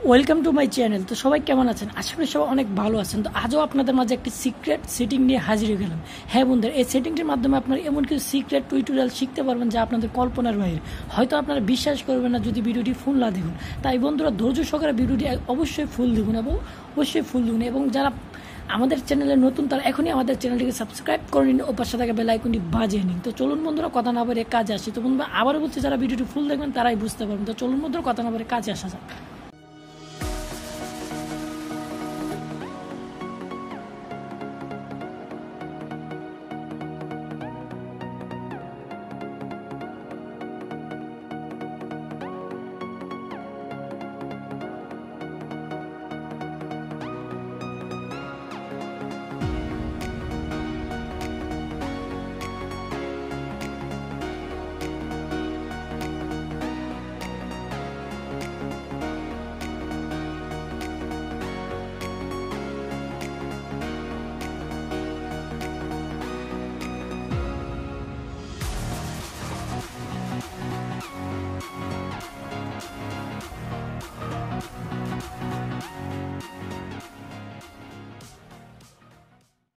Welcome to my channel. তো সবাই কেমন আছেন? আশা করি সবাই অনেক ভালো আছেন। তো আজও আপনাদের মাঝে একটি সিক্রেট সেটিং নিয়ে হাজির হয়ে গেলাম। হ্যাঁ বন্ধুরা, এই সেটিংটির মাধ্যমে আপনারা এমন কিছু সিক্রেট টিউটোরিয়াল শিখতে পারবেন যা আপনাদের কল্পনার বাইরে। হয়তো আপনারা বিশ্বাস করবেন না যদি ভিডিওটি ফুল না দেখুন। তাই বন্ধুরা, ধৈর্য সহকারে ভিডিওটি অবশ্যই ফুল দেখুন এবং যারা আমাদের চ্যানেলে নতুন তারা এখনই আমাদের চ্যানেলটিকে সাবস্ক্রাইব করে নিন ও পাশে থাকা বেল আইকনটি বাজিয়ে নিন। তো চলুন বন্ধুরা, কথা না বলে কাজে আসি। তো বন্ধুরা, আবারও বলছি, যারা ভিডিওটি ফুল দেখবেন তারাই বুঝতে পারবেন। তো চলুন বন্ধুরা, কথা না বলে কাজে আসা যাক।